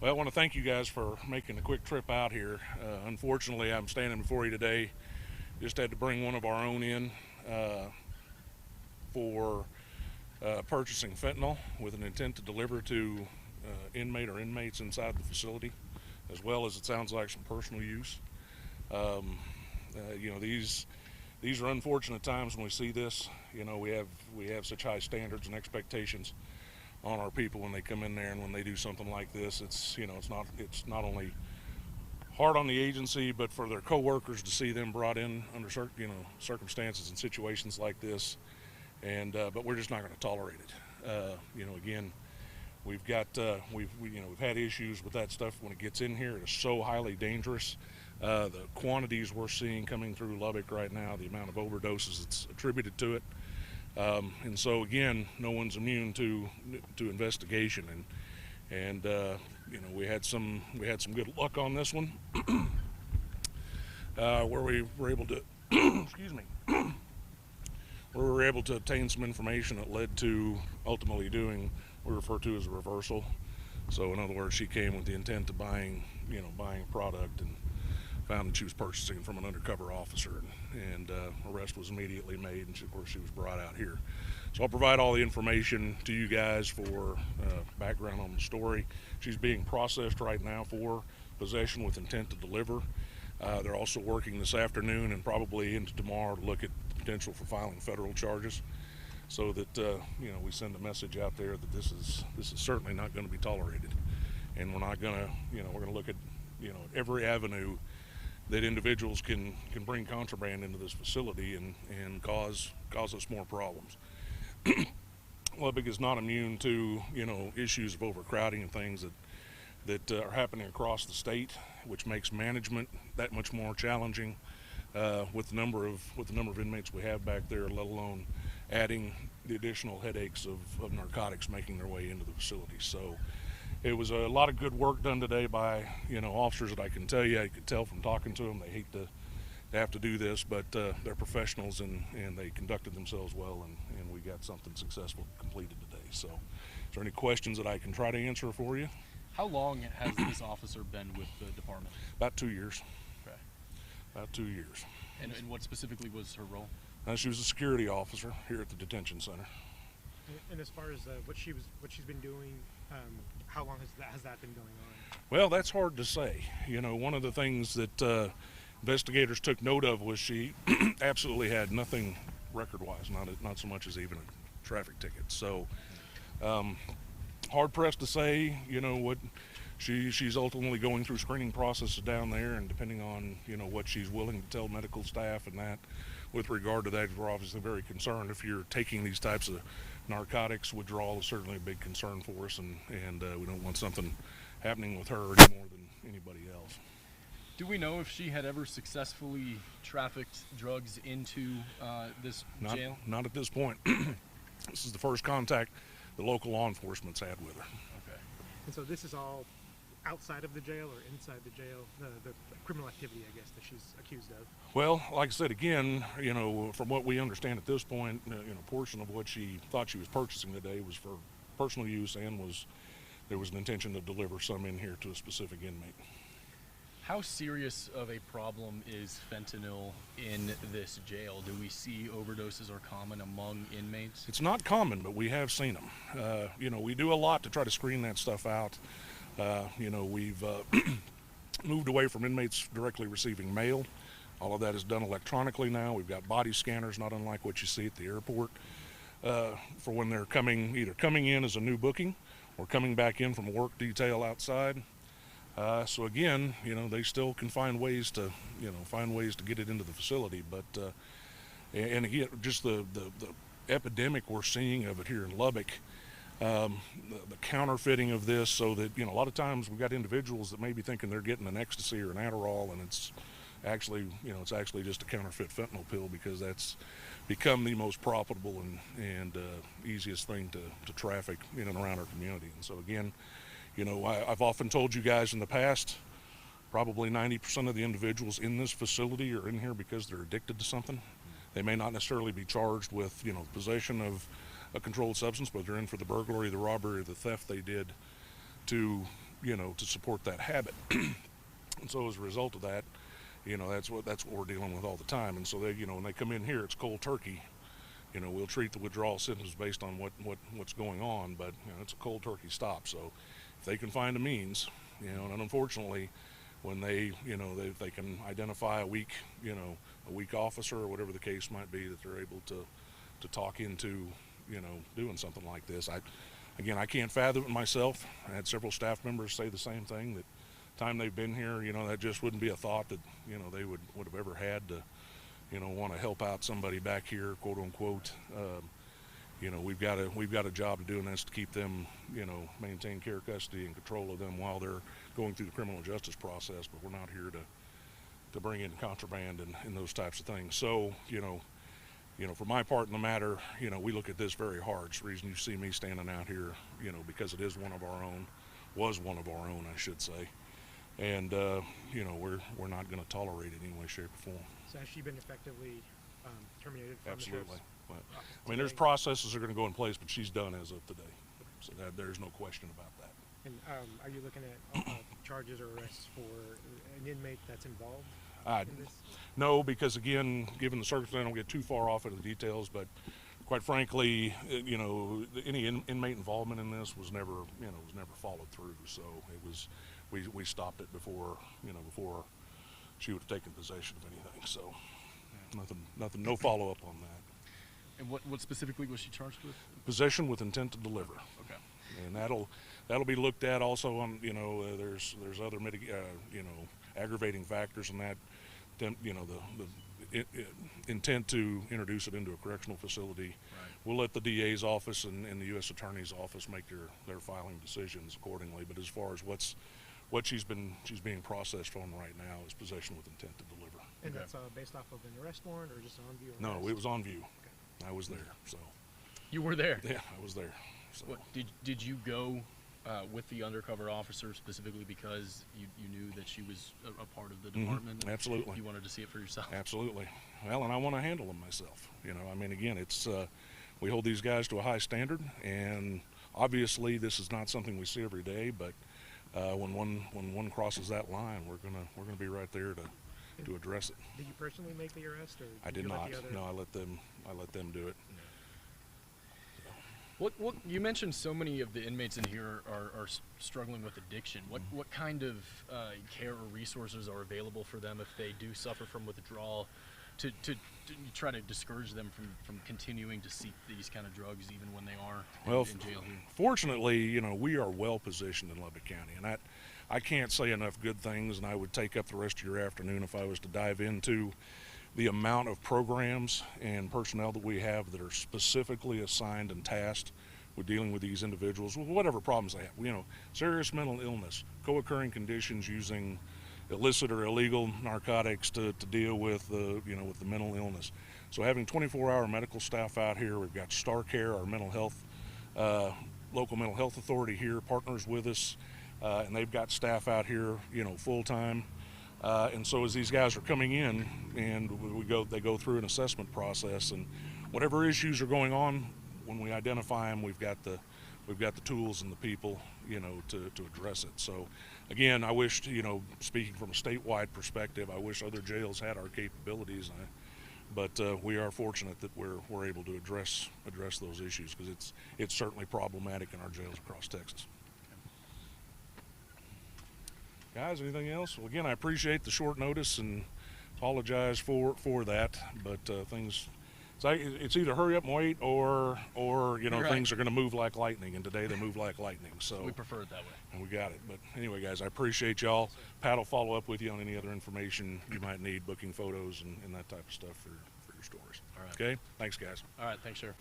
Well, I want to thank you guys for making a quick trip out here. Unfortunately, I'm standing before you today. Just had to bring one of our own in uh, for purchasing fentanyl with an intent to deliver to inmate or inmates inside the facility, as well as it sounds like some personal use. Um, these are unfortunate times when we see this. We have such high standards and expectations on our people when they come in there, and when they do something like this, it's not only hard on the agency, but for their coworkers to see them brought in under circumstances and situations like this. And but we're just not going to tolerate it. Again, we've had issues with that stuff when it gets in here. It is so highly dangerous. The quantities we're seeing coming through Lubbock right now, the amount of overdoses that's attributed to it, and so again, no one's immune to investigation, and we had some good luck on this one, where we were able to excuse me, where we were able to obtain some information that led to ultimately doing what we refer to as a reversal. So in other words, she came with the intent of buying a product, and found that she was purchasing from an undercover officer, and arrest was immediately made, and of course she was brought out here. So I'll provide all the information to you guys for background on the story. She's being processed right now for possession with intent to deliver. They're also working this afternoon and probably into tomorrow to look at the potential for filing federal charges, so that we send a message out there that this is certainly not going to be tolerated, and we're not going to we're going to look at every avenue that individuals can bring contraband into this facility and cause us more problems. Lubbock is not immune to issues of overcrowding and things that are happening across the state, which makes management that much more challenging with the number of inmates we have back there, let alone adding the additional headaches of narcotics making their way into the facility. So it was a lot of good work done today by officers that I can tell you, I could tell from talking to them, they hate to have to do this, but they're professionals, and they conducted themselves well, and we got something successful completed today. So is there any questions that I can try to answer for you? How long has this officer been with the department? About 2 years. Okay. About 2 years. And what specifically was her role? She was a security officer here at the detention center. And as far as what she's been doing, how long has that been going on? Well, that's hard to say. One of the things that investigators took note of was she absolutely had nothing record-wise, not so much as even a traffic ticket. So hard pressed to say, what she's ultimately going through screening processes down there, and depending on what she's willing to tell medical staff and that. With regard to that, we're obviously very concerned. If you're taking these types of narcotics, withdrawal is certainly a big concern for us, and we don't want something happening with her any more than anybody else. Do we know if she had ever successfully trafficked drugs into this jail? Not at this point. This is the first contact the local law enforcement's had with her. Okay. And so this is all outside of the jail or inside the jail, the criminal activity, I guess, that she's accused of? Well, like I said, again, from what we understand at this point, a portion of what she thought she was purchasing today was for personal use, and there was an intention to deliver some in here to a specific inmate. How serious of a problem is fentanyl in this jail? Do we see overdoses are common among inmates? It's not common, but we have seen them. We do a lot to try to screen that stuff out. We've moved away from inmates directly receiving mail. All of that is done electronically now. We've got body scanners, not unlike what you see at the airport, for when they're either coming in as a new booking or coming back in from a work detail outside. So again, they still can find ways to get it into the facility. But and again, just the epidemic we're seeing of it here in Lubbock, the counterfeiting of this, so that a lot of times we've got individuals that may be thinking they're getting an ecstasy or an Adderall, and it's actually just a counterfeit fentanyl pill, because that's become the most profitable and easiest thing to traffic in and around our community. And so again, I've often told you guys in the past, probably 90% of the individuals in this facility are in here because they're addicted to something. They may not necessarily be charged with possession of a controlled substance, but they're in for the burglary, the robbery, the theft they did to to support that habit. And so as a result of that, that's what we're dealing with all the time. And so they, when they come in here, it's cold turkey. We'll treat the withdrawal symptoms based on what's going on, but it's a cold turkey stop. So if they can find a means, and unfortunately, when they can identify a weak officer or whatever the case might be, that they're able to talk into doing something like this. I can't fathom it myself. I had several staff members say the same thing, that time they've been here, that just wouldn't be a thought that they would have ever had to want to help out somebody back here, quote unquote. We've got a job to do, and that's to keep them, maintain care, custody, and control of them while they're going through the criminal justice process. But we're not here to bring in contraband and those types of things. So, for my part in the matter, we look at this very hard. It's the reason you see me standing out here, because it is one of our own, was one of our own, I should say. And, we're not going to tolerate it in any way, shape, or form. So has she been effectively terminated from Absolutely. the Well, I mean, there's processes that are going to go in place, but she's done as of today. So there's no question about that. And are you looking at charges or arrests for an inmate that's involved in this? No, because again, given the circumstance, I don't get too far off into the details, but quite frankly, any inmate involvement in this was never followed through. So it was, we stopped it before she would have taken possession of anything. So nothing, no follow up on that. And what specifically was she charged with? Possession with intent to deliver. Okay. And that'll be looked at also on, there's other aggravating factors in that, the intent to introduce it into a correctional facility. Right. We'll let the DA's office and the U.S. Attorney's office make their filing decisions accordingly. But as far as what she's being processed on right now is possession with intent to deliver. And that's based off of an arrest warrant or just an on-view arrest? No, it was on view. Okay. I was there, so. You were there? Yeah, I was there. So. What, did you go with the undercover officer specifically because you knew that she was a part of the department? Mm-hmm. Absolutely. You wanted to see it for yourself? Absolutely. Well, and I want to handle them myself. I mean, again, it's we hold these guys to a high standard, and obviously this is not something we see every day. But when one crosses that line, we're gonna be right there to address it. Did you personally make the arrest, or I did not. No, I let them do it. What you mentioned, so many of the inmates in here are struggling with addiction. What kind of care or resources are available for them if they do suffer from withdrawal, to try to discourage them from continuing to seek these kind of drugs even when they are in jail here? Fortunately, we are well positioned in Lubbock County, and I can't say enough good things, and I would take up the rest of your afternoon if I was to dive into the amount of programs and personnel that we have that are specifically assigned and tasked with dealing with these individuals with whatever problems they have. Serious mental illness, co-occurring conditions using illicit or illegal narcotics to deal with the mental illness. So having 24-hour medical staff out here, we've got Star Care, our mental health, local mental health authority here, partners with us, and they've got staff out here, full time. And so as these guys are coming in, and they go through an assessment process, and whatever issues are going on, when we identify them, we've got the tools and the people, to address it. So, again, I wish, speaking from a statewide perspective, I wish other jails had our capabilities, but we are fortunate that we're able to address those issues, because it's certainly problematic in our jails across Texas. Guys, anything else? Well, again, I appreciate the short notice and apologize for that, but it's either hurry up and wait or Right. Things are going to move like lightning, and today they move like lightning. So We prefer it that way. and we got it. But anyway, guys, I appreciate y'all. Pat will follow up with you on any other information you might need, booking photos and that type of stuff for your stories. All right. Okay? Thanks, guys. All right, thanks, Sheriff.